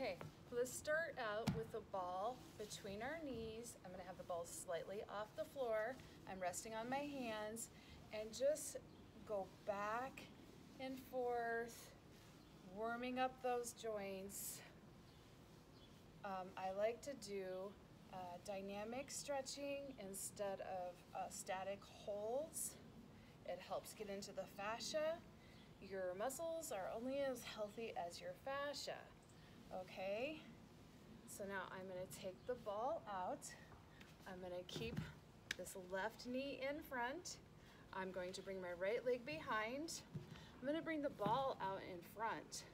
Okay, let's start out with the ball between our knees. I'm gonna have the ball slightly off the floor. I'm resting on my hands and just go back and forth, warming up those joints. I like to do dynamic stretching instead of static holds. It helps get into the fascia. Your muscles are only as healthy as your fascia, okay? So now I'm gonna take the ball out. I'm gonna keep this left knee in front. I'm going to bring my right leg behind. I'm gonna bring the ball out in front.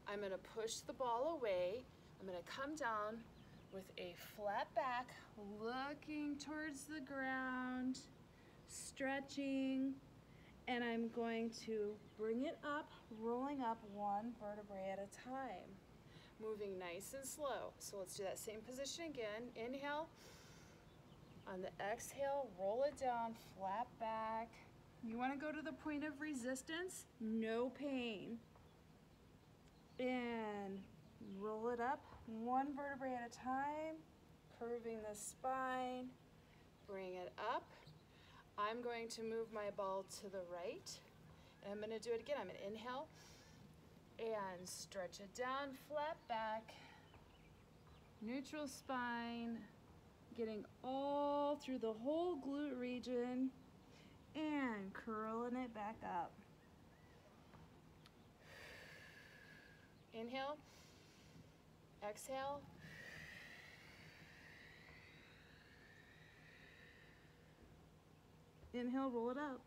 I'm gonna push the ball away. I'm gonna come down with a flat back, looking towards the ground, stretching, and I'm going to bring it up, rolling up one vertebrae at a time, moving nice and slow. So let's do that same position again. Inhale. On the exhale, roll it down, flat back. You want to go to the point of resistance, no pain. And roll it up, one vertebrae at a time, curving the spine. Bring it up. I'm going to move my ball to the right, and I'm going to do it again. I'm going to inhale and stretch it down, flat back, neutral spine, getting all through the whole glute region, and curling it back up. Inhale, exhale. Inhale, roll it up.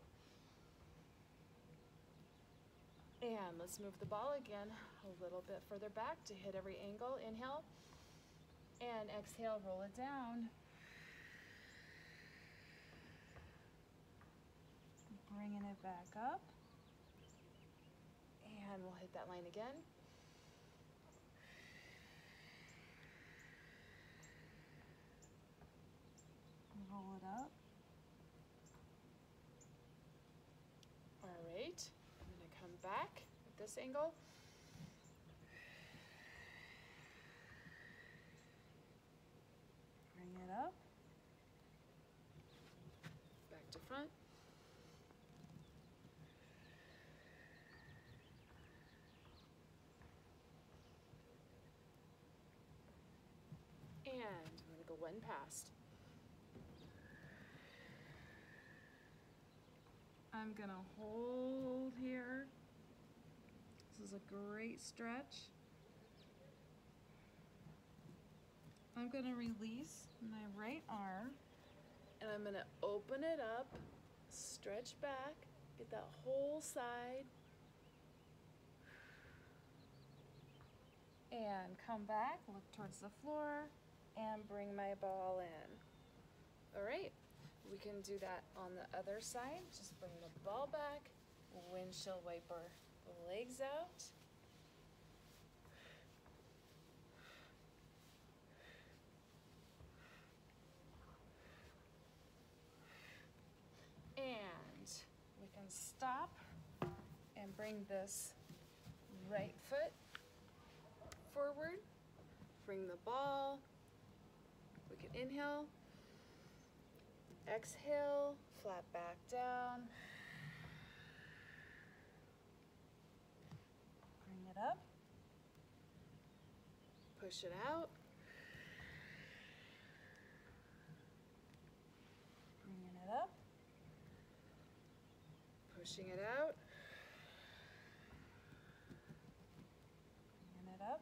And let's move the ball again a little bit further back to hit every angle. Inhale, and exhale, roll it down. Bringing it back up. And we'll hit that line again. Roll it up. All right, I'm gonna come back at this angle. Bring it up. Back to front. And I'm gonna go one past. I'm gonna hold here. This is a great stretch. I'm gonna release my right arm and I'm gonna open it up, stretch back, get that whole side, and come back, look towards the floor, and bring my ball in. All right. We can do that on the other side. Just bring the ball back, windshield wiper the legs out. And we can stop and bring this right foot forward. Bring the ball. We can inhale. Exhale, flat back down. Bring it up. Push it out. Bringing it up. Pushing it out. Bringing it up.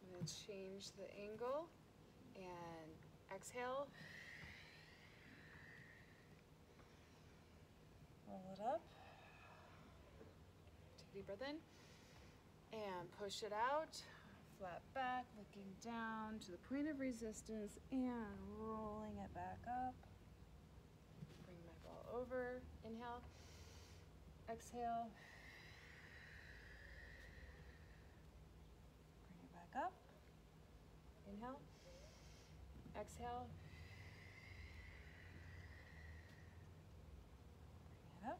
I'm going to change the angle and exhale. Roll it up. Take a deep breath in and push it out. Flat back, looking down to the point of resistance and rolling it back up. Bring my ball over. Inhale. Exhale. Bring it back up. Inhale. Exhale. Up,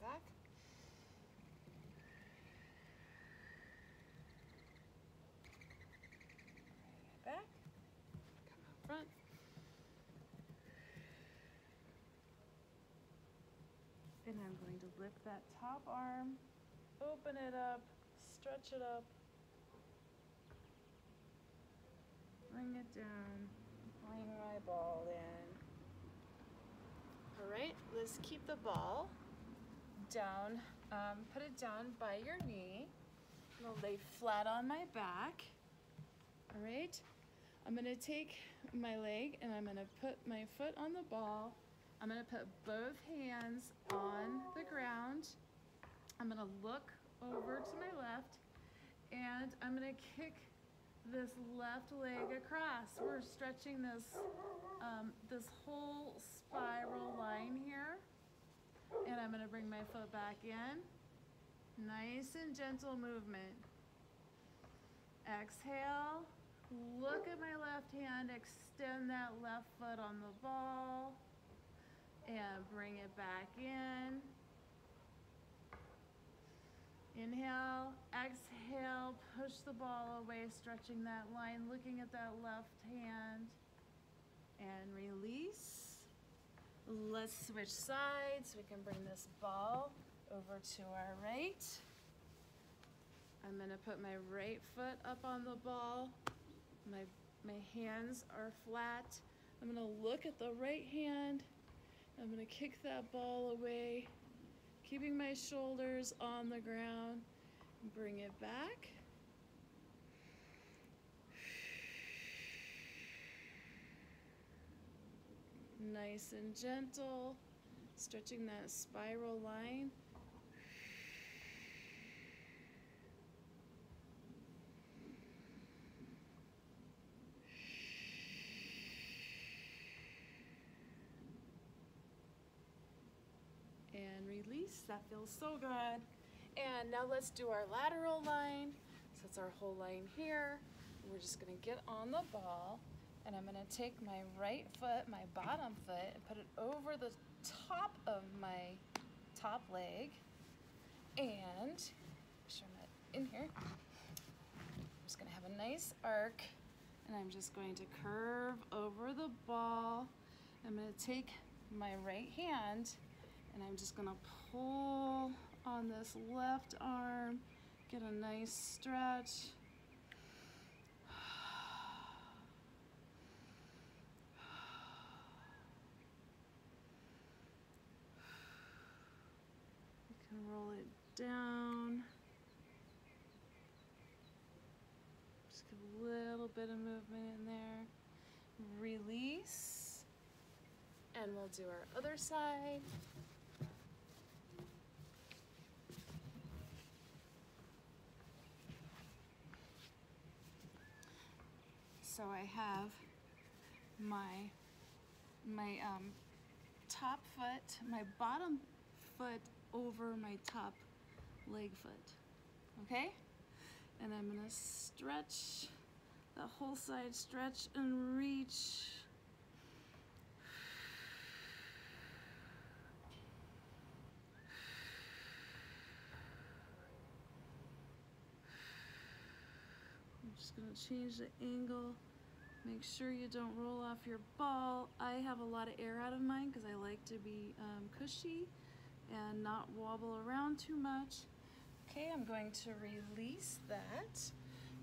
come back, going to lift that top arm, open it up, stretch it up, bring it down, bring my ball in. All right, let's keep the ball down, put it down by your knee. I'm gonna lay flat on my back. All right, I'm gonna take my leg and I'm gonna put my foot on the ball. I'm gonna put both hands on the ground. I'm gonna look over to my left and I'm gonna kick this left leg across. We're stretching this, this whole spiral line here. And I'm gonna bring my foot back in. Nice and gentle movement. Exhale, look at my left hand, extend that left foot on the ball, and bring it back in. Inhale, exhale, push the ball away, stretching that line, looking at that left hand, and release. Let's switch sides. We can bring this ball over to our right. I'm gonna put my right foot up on the ball. My hands are flat. I'm gonna look at the right hand. I'm gonna kick that ball away, keeping my shoulders on the ground. Bring it back. Nice and gentle, stretching that spiral line. And release, that feels so good. And now let's do our lateral line. So it's our whole line here. We're just gonna get on the ball. And I'm gonna take my right foot, my bottom foot, and put it over the top of my top leg. And, make sure I'm not in here. I'm just gonna have a nice arc. And I'm just going to curve over the ball. I'm gonna take my right hand and I'm just gonna pull on this left arm, get a nice stretch. Roll it down. Just give a little bit of movement in there. Release. And we'll do our other side. So I have my top foot, my bottom foot over my top leg foot, okay? And I'm gonna stretch the whole side, stretch and reach. I'm just gonna change the angle. Make sure you don't roll off your ball. I have a lot of air out of mine because I like to be cushy and not wobble around too much. Okay, I'm going to release that.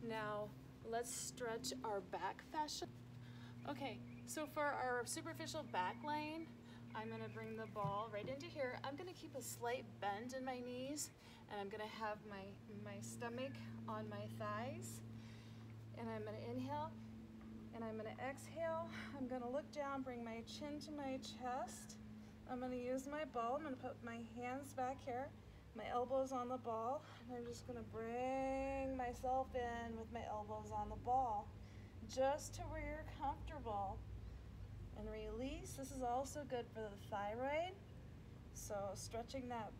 Now, let's stretch our back fascia. Okay, so for our superficial back line, I'm gonna bring the ball right into here. I'm gonna keep a slight bend in my knees, and I'm gonna have my stomach on my thighs. And I'm gonna inhale, and I'm gonna exhale. I'm gonna look down, bring my chin to my chest. I'm gonna use my ball. I'm gonna put my hands back here, my elbows on the ball, and I'm just gonna bring myself in with my elbows on the ball, just to where you're comfortable. And release. This is also good for the thyroid. So stretching that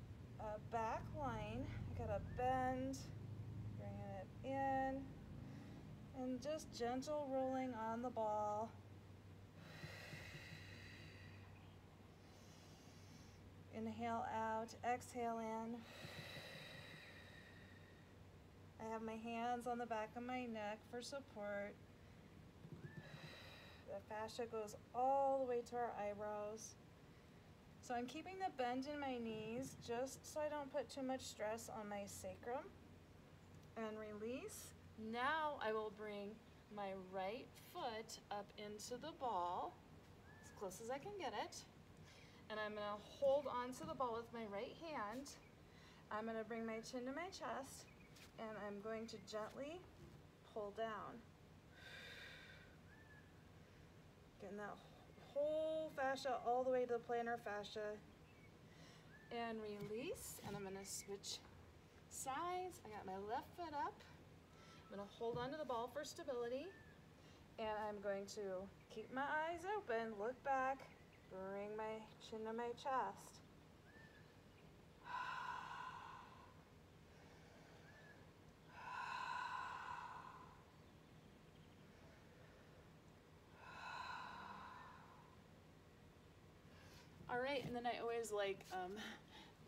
back line, I gotta bend, bringing it in, and just gentle rolling on the ball. Inhale out, exhale in. I have my hands on the back of my neck for support. The fascia goes all the way to our eyebrows. So I'm keeping the bend in my knees just so I don't put too much stress on my sacrum. And release. Now I will bring my right foot up into the ball, as close as I can get it. And I'm gonna hold onto the ball with my right hand. I'm gonna bring my chin to my chest, and I'm going to gently pull down. Getting that whole fascia all the way to the plantar fascia. And release, and I'm gonna switch sides. I got my left foot up. I'm gonna hold onto the ball for stability, and I'm going to keep my eyes open, look back, bring my chin to my chest. All right, and then I always like,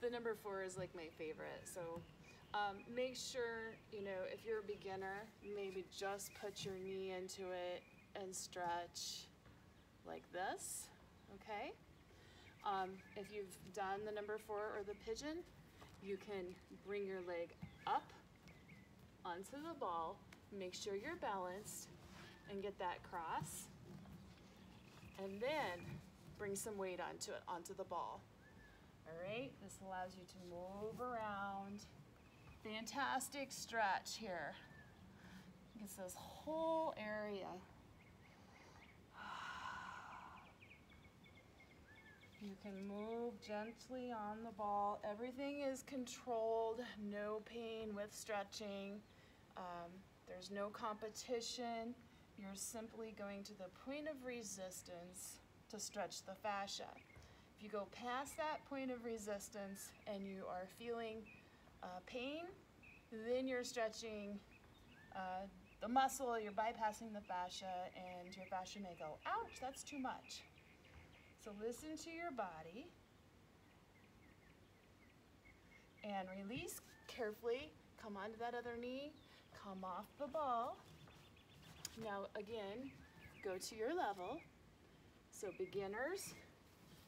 the number 4 is like my favorite. So make sure, if you're a beginner, maybe just put your knee into it and stretch like this, okay? If you've done the number 4 or the pigeon, you can bring your leg up onto the ball, make sure you're balanced, and get that cross, and then bring some weight onto the ball. All right, this allows you to move around. Fantastic stretch here. Gets this whole area. You can move gently on the ball. Everything is controlled, no pain with stretching. There's no competition. You're simply going to the point of resistance to stretch the fascia. If you go past that point of resistance and you are feeling pain, then you're stretching the muscle, you're bypassing the fascia, and your fascia may go, ouch, that's too much. So listen to your body and release carefully. Come onto that other knee, come off the ball. Now again, go to your level. So beginners,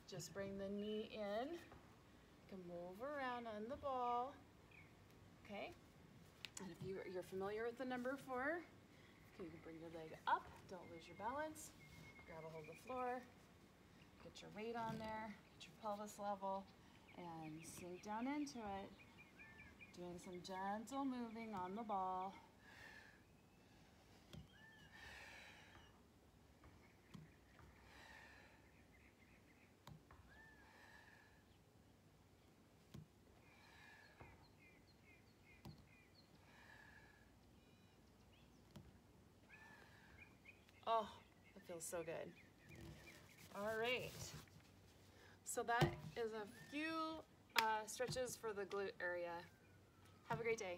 just bring the knee in. You can move around on the ball, okay? And if you're familiar with the number 4, you can bring your leg up, don't lose your balance, grab a hold of the floor, get your weight on there, get your pelvis level, and sink down into it. Doing some gentle moving on the ball. Oh, it feels so good. All right. So that is a few stretches for the glute area. Have a great day.